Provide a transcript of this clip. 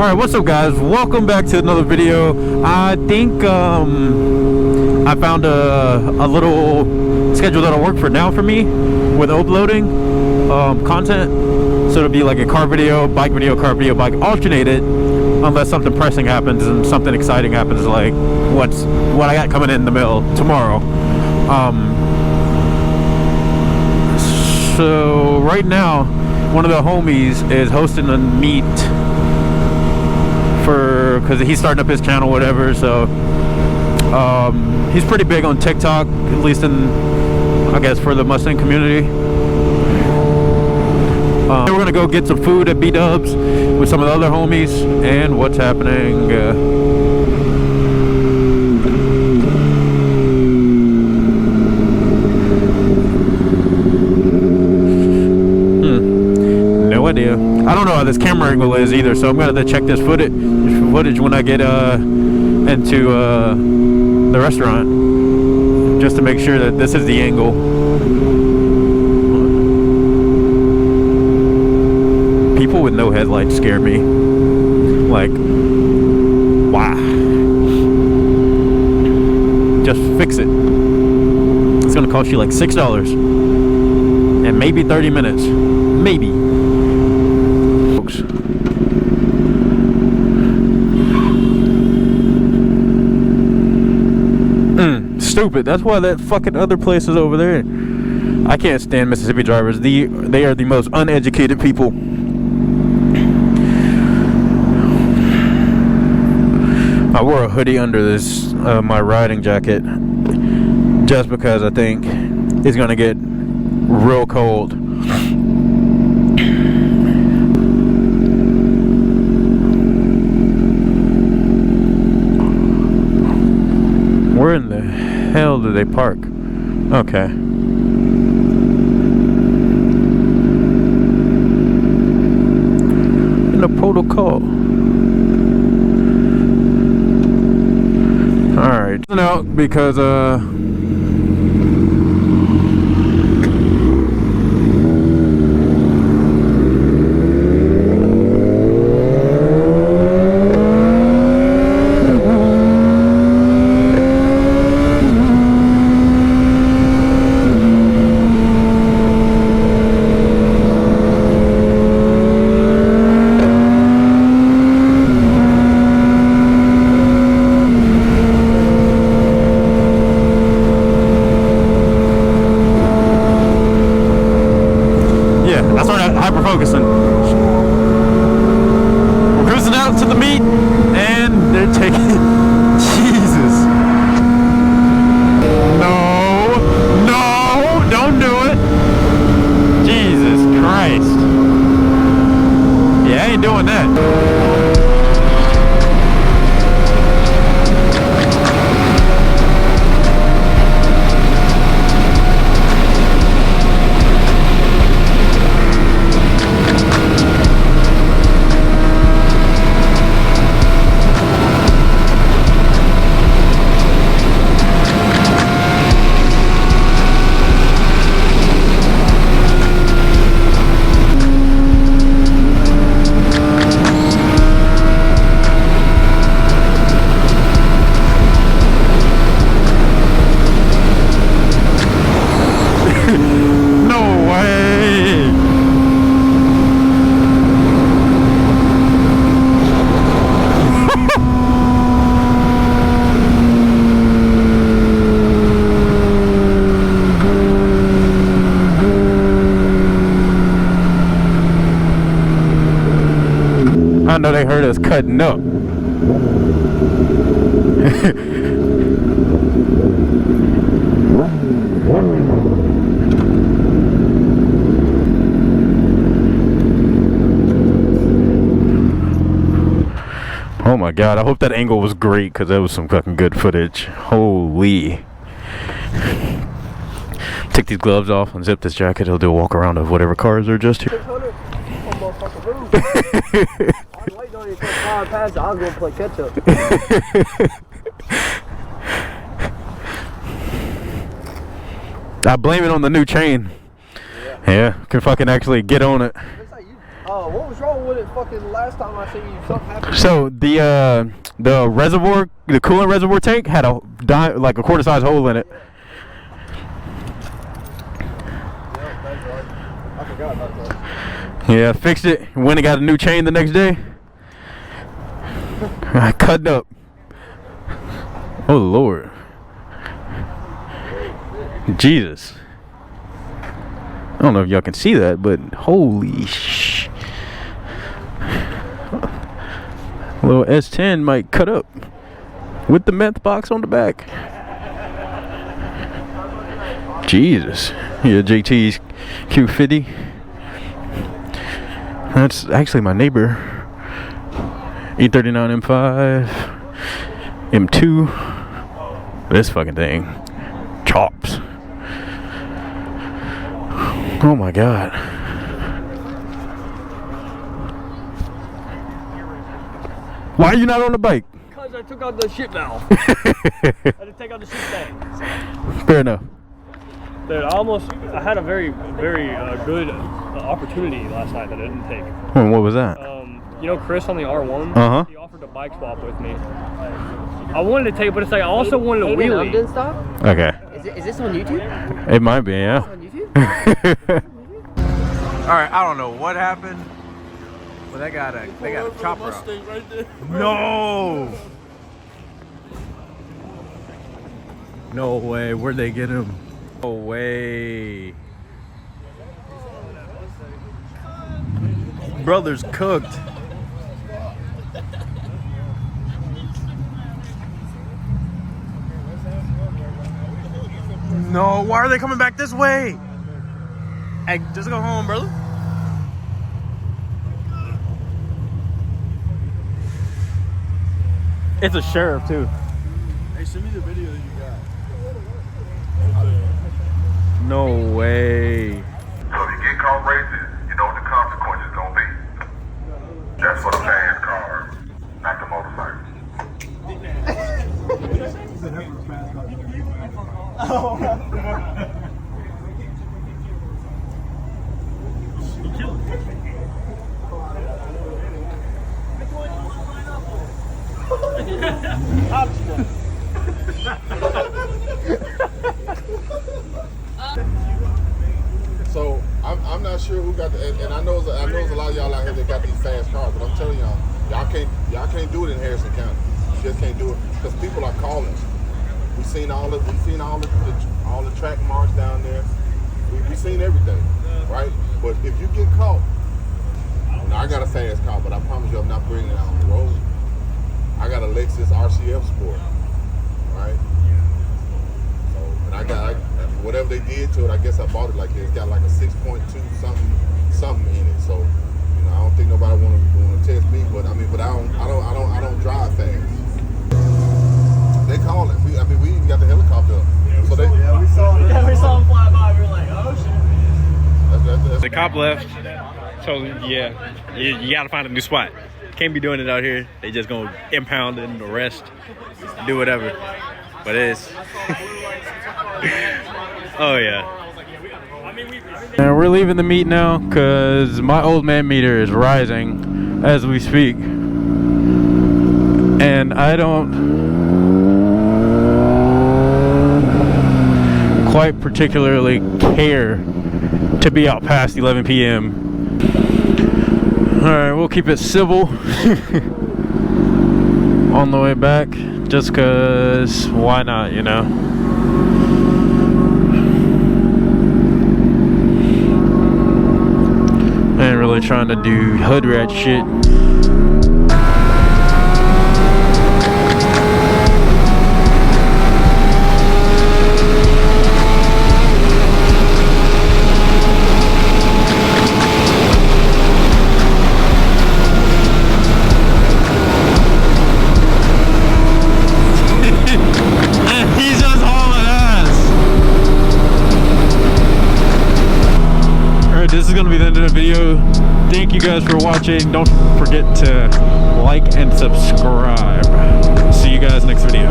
Alright, what's up guys? Welcome back to another video. I think I found a little schedule that'll work for now for me with uploading content. So it'll be like a car video, bike, bike, alternated unless something pressing happens and something exciting happens, like what I got coming in the mail tomorrow. So right now one of the homies is hosting a meet because he's starting up his channel, whatever. So he's pretty big on TikTok, at least in, I guess, for the Mustang community. We're gonna go get some food at B-Dubs with some of the other homies. And what's happening? No idea. I don't know how this camera angle is either, so I'm gonna have to check this footage when I get into the restaurant, just to make sure that this is the angle. People with no headlights scare me. Like, why? Just fix it. It's gonna cost you like $6 and maybe 30 minutes, maybe. Stupid. That's why that fucking other place is over there. I can't stand Mississippi drivers. They are the most uneducated people. I wore a hoodie under this my riding jacket just because I think it's gonna get real cold. Where in the hell do they park? Okay. In the protocol. Alright. Out because hyper-focusing. We're cruising out to the meet, and they're taking... Jesus. No, don't do it. Jesus Christ. Yeah, I ain't doing that. I know they heard us cutting up. Oh my god, I hope that angle was great, because that was some fucking good footage. Holy. Take these gloves off, unzip this jacket, he'll do a walk around of whatever cars are just here. I was waiting on you to fly past. I was going to play catch up. I blame it on the new chain. Yeah, can fucking actually get on it. What was wrong with it? Fucking last time I seen you, something happened. So the reservoir, the coolant reservoir tank had like a quarter size hole in it. Yeah, that's right. I forgot about that. Yeah, fixed it. Went and got a new chain the next day. I cut it up. Oh Lord. Jesus. I don't know if y'all can see that, but holy sh. Little S10 might cut up with the meth box on the back. Jesus. Yeah, JT's Q50. That's actually my neighbor. E39 M5 M2. This fucking thing chops. Oh my God. Why are you not on the bike? Because I took out the shit valve. I had to take out the shit thing. Fair enough. Dude, I had a very good opportunity last night that I didn't take. What was that? You know Chris on the R1? Uh-huh. He offered a bike swap with me. I wanted to take it, but it's like I also wanted a wheelie. Stop? Okay. Is this on YouTube? It might be, yeah. On YouTube? Alright, I don't know what happened. But they got a chopper up. Right there. No! No way. Where'd they get him? No way. Brother's cooked. No, why are they coming back this way? Hey, just go home, brother. It's a sheriff too. Hey, send me the video that you got. No way. So if you get caught racing, you know what the consequences gonna be. That's for the fast cars, not the motorcycles. So I'm not sure who got the, and I know there's a lot of y'all out here that got these fast cars, but I'm telling y'all can't do it in Harrison County. You just can't do it because people are calling. We've seen all the track marks down there. We've seen everything, right? But if you get caught, now I got a fast car, but I promise you I'm not bringing it out on the road. I got a Lexus RCF Sport, right? So, and I got whatever they did to it. I guess I bought it like this. It's got like a 6.2 something in it. So, you know, I don't think nobody want to test me, but I don't drive fast. They call it. We even got the helicopter up. So we saw him fly by. We were like, oh shit. that's The cop left, so yeah, you gotta find a new spot. Can't be doing it out here. They just gonna impound and arrest, do whatever. But it's oh yeah. And we're leaving the meet now because my old man meter is rising as we speak, and I don't quite particularly care to be out past 11 p.m. Alright, we'll keep it civil on the way back, just cause why not, you know? I ain't really trying to do hood rat shit. This is going to be the end of the video. Thank you guys for watching. Don't forget to like and subscribe. See you guys next video.